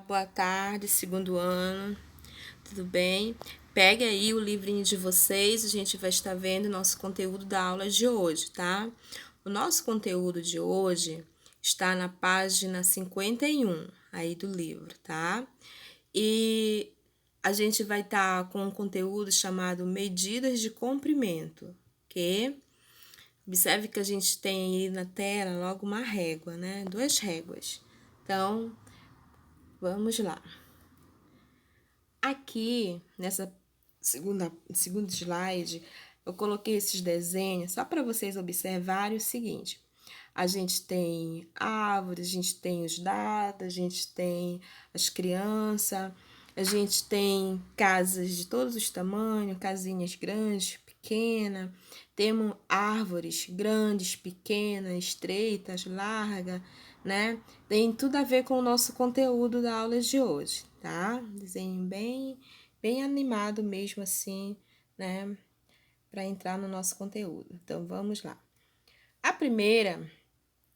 boa tarde, segundo ano, tudo bem? Pegue aí o livrinho de vocês, a gente vai estar vendo o nosso conteúdo da aula de hoje, tá? O nosso conteúdo de hoje está na página 51 aí do livro, tá? E a gente vai estar com um conteúdo chamado Medidas de Comprimento, ok? Observe que a gente tem aí na tela logo uma régua, né? Duas réguas. Então, vamos lá. Aqui, nessa segundo slide, eu coloquei esses desenhos só para vocês observarem o seguinte. A gente tem árvores, a gente tem os dados, a gente tem as crianças, a gente tem casas de todos os tamanhos, casinhas grandes, pequenas, temos árvores grandes, pequenas, estreitas, largas, né? Tem tudo a ver com o nosso conteúdo da aula de hoje, tá? Desenho bem animado mesmo assim, né? Para entrar no nosso conteúdo. Então, vamos lá. A primeira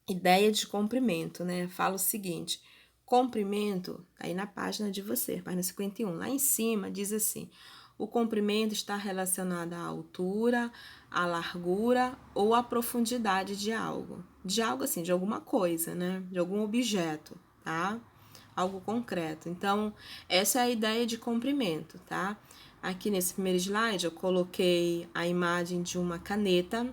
ideia de comprimento, né? Fala o seguinte: comprimento, aí na página de você, página 51, lá em cima diz assim: o comprimento está relacionado à altura, à largura ou à profundidade de algo. De algo assim, de alguma coisa, né? De algum objeto, tá? Algo concreto. Então, essa é a ideia de comprimento, tá? Aqui nesse primeiro slide eu coloquei a imagem de uma caneta,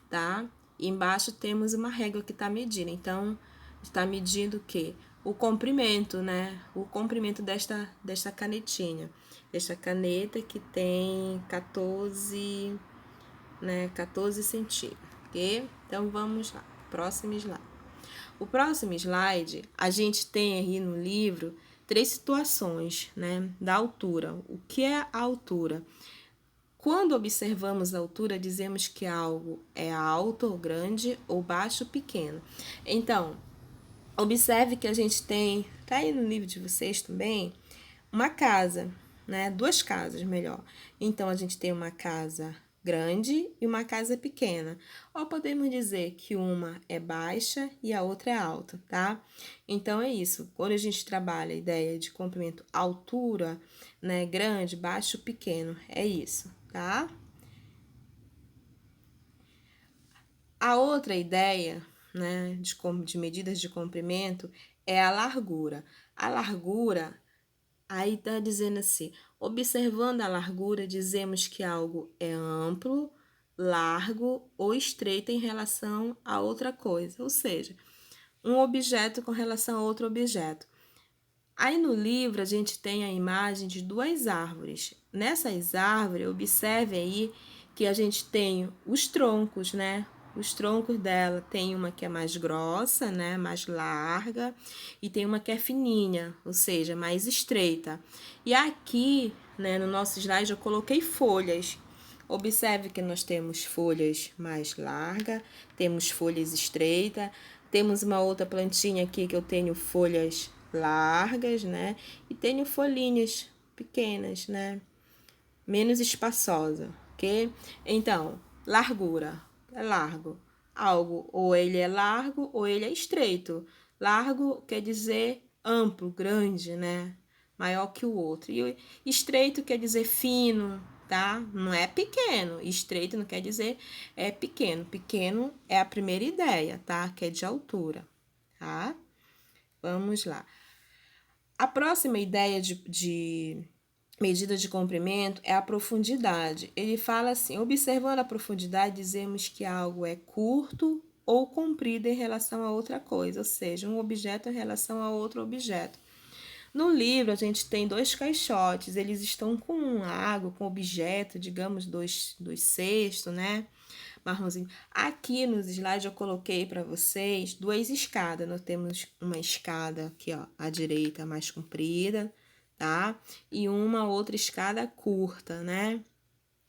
tá? E embaixo temos uma régua que está medindo. Então, está medindo o quê? O comprimento, né? O comprimento desta canetinha. Desta caneta que tem 14, né? 14 centímetros, ok? Então, vamos lá. Próximo slide. O próximo slide, a gente tem aí no livro 3 situações, né? Da altura. O que é a altura? Quando observamos a altura, dizemos que algo é alto ou grande ou baixo ou pequeno. Então, observe que a gente tem, tá aí no livro de vocês também, uma casa, né? Duas casas, melhor. Então, a gente tem uma casa grande e uma casa pequena. Ou podemos dizer que uma é baixa e a outra é alta, tá? Então, é isso. Quando a gente trabalha a ideia de comprimento altura, né? Grande, baixo, pequeno, é isso, tá? A outra ideia, né, de medidas de comprimento é a largura. A largura, aí está dizendo assim, observando a largura, dizemos que algo é amplo, largo ou estreito em relação a outra coisa, ou seja, um objeto com relação a outro objeto. Aí no livro a gente tem a imagem de duas árvores. Nessas árvores, observe aí que a gente tem os troncos, né? Os troncos dela tem uma que é mais grossa, né? Mais larga, e tem uma que é fininha, ou seja, mais estreita. E aqui, né, no nosso slide, eu coloquei folhas. Observe que nós temos folhas mais largas, temos folhas estreitas, temos uma outra plantinha aqui que eu tenho folhas largas, né? E tenho folhinhas pequenas, né? Menos espaçosa, ok? Então, largura é largo. Algo ou ele é largo ou ele é estreito. Largo quer dizer amplo, grande, né? Maior que o outro. E estreito quer dizer fino, tá? Não é pequeno. Estreito não quer dizer é pequeno. Pequeno é a primeira ideia, tá? Que é de altura, tá? Vamos lá. A próxima ideia de medida de comprimento é a profundidade. Ele fala assim: observando a profundidade, dizemos que algo é curto ou comprido em relação a outra coisa, ou seja, um objeto em relação a outro objeto. No livro, a gente tem dois caixotes, eles estão com água, com objeto, digamos, dois cestos, né? Marronzinho. Aqui nos slides eu coloquei para vocês duas escadas. Nós temos uma escada aqui, ó, à direita mais comprida, tá? E uma outra escada curta, né?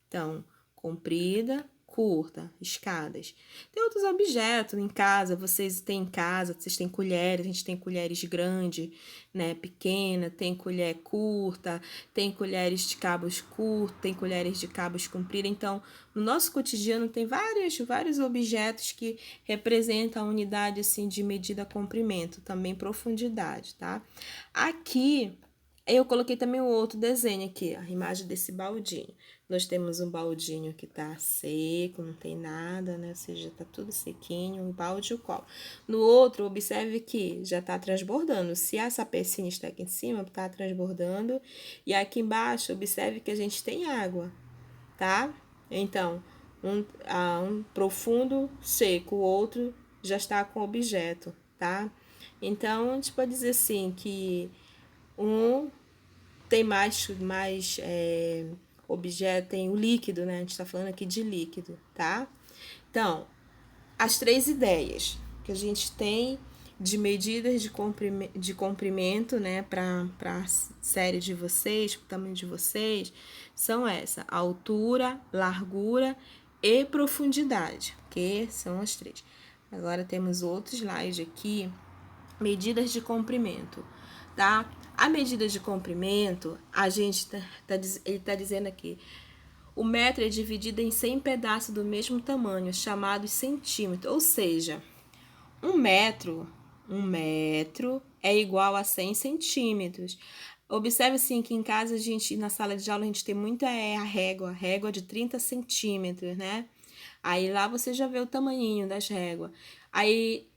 Então, comprida, curta, escadas. Tem outros objetos em casa, vocês têm em casa, vocês têm colheres, a gente tem colheres grandes, né, pequena, tem colher curta, tem colheres de cabos curtos, tem colheres de cabos compridos. Então, no nosso cotidiano tem vários objetos que representam a unidade assim de medida comprimento, também profundidade, tá? Aqui eu coloquei também o outro desenho aqui, a imagem desse baldinho. Nós temos um baldinho que tá seco, não tem nada, né? Ou seja, tá tudo sequinho, o balde e o copo. No outro, observe que já tá transbordando. Se essa pecinha está aqui em cima, tá transbordando. E aqui embaixo, observe que a gente tem água, tá? Então, um profundo, seco, o outro já está com objeto, tá? Então, a gente pode dizer assim que um tem mais objeto, tem o líquido, né? A gente está falando aqui de líquido, tá? Então, as 3 ideias que a gente tem de medidas de comprimento, né, para a série de vocês, para o tamanho de vocês, são essa: altura, largura e profundidade, que são as 3. Agora temos outro slide aqui, medidas de comprimento, tá? A medida de comprimento, a gente ele tá dizendo aqui, o metro é dividido em 100 pedaços do mesmo tamanho, chamados centímetros, ou seja, um metro é igual a 100 centímetros. Observe assim que em casa na sala de aula a gente tem muita a régua de 30 centímetros, né? Aí lá você já vê o tamanhinho das réguas. Aí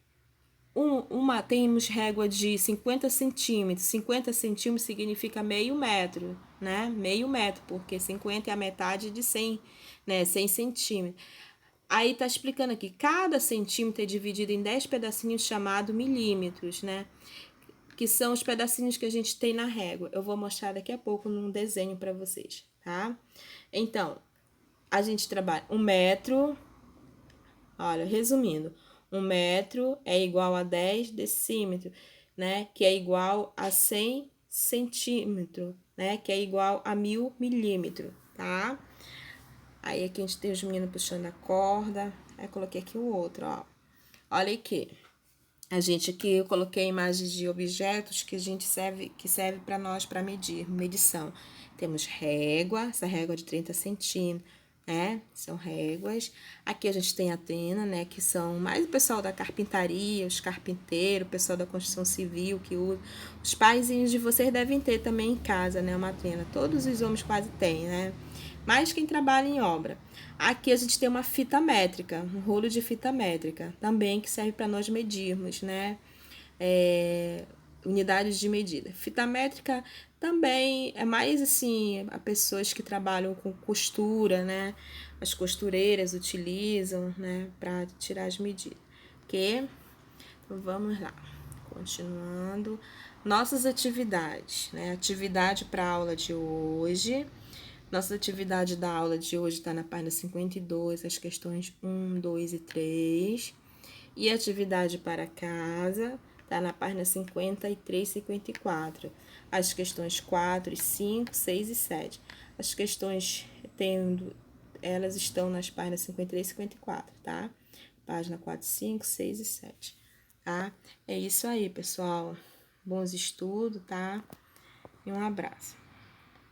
temos régua de 50 centímetros. 50 centímetros significa meio metro, né? Meio metro, porque 50 é a metade de 100, né? 100 centímetros. Aí tá explicando aqui, cada centímetro é dividido em 10 pedacinhos chamados milímetros, né? Que são os pedacinhos que a gente tem na régua. Eu vou mostrar daqui a pouco num desenho para vocês, tá? Então, a gente trabalha 1 metro, olha, resumindo, 1 metro é igual a 10 decímetros, né? Que é igual a 100 centímetros, né? Que é igual a 1000 milímetros, tá? Aí aqui a gente tem os meninos puxando a corda. Aí coloquei aqui o outro, ó. Olha aqui. Eu coloquei imagens de objetos que serve para nós para medição. Temos régua, essa régua de 30 centímetros, né? São réguas. Aqui a gente tem a trena, né? Que são mais o pessoal da carpintaria, os carpinteiros, o pessoal da construção civil que usa. Os paizinhos de vocês devem ter também em casa, né? Uma trena. Todos os homens quase têm, né? Mais quem trabalha em obra. Aqui a gente tem uma fita métrica, um rolo de fita métrica, também que serve para nós medirmos, né? Unidades de medida. Fita métrica também é mais assim, a pessoas que trabalham com costura, né? As costureiras utilizam, né? Para tirar as medidas. Ok? Então vamos lá. Continuando. Nossas atividades, né? Atividade para a aula de hoje. Nossa atividade da aula de hoje está na página 52, as questões 1, 2 e 3. E a atividade para casa está na página 53 e 54. As questões 4, 5, 6 e 7. As questões elas estão nas páginas 53 e 54, tá? Página 4, 5, 6 e 7, tá? É isso aí, pessoal. Bons estudos, tá? E um abraço.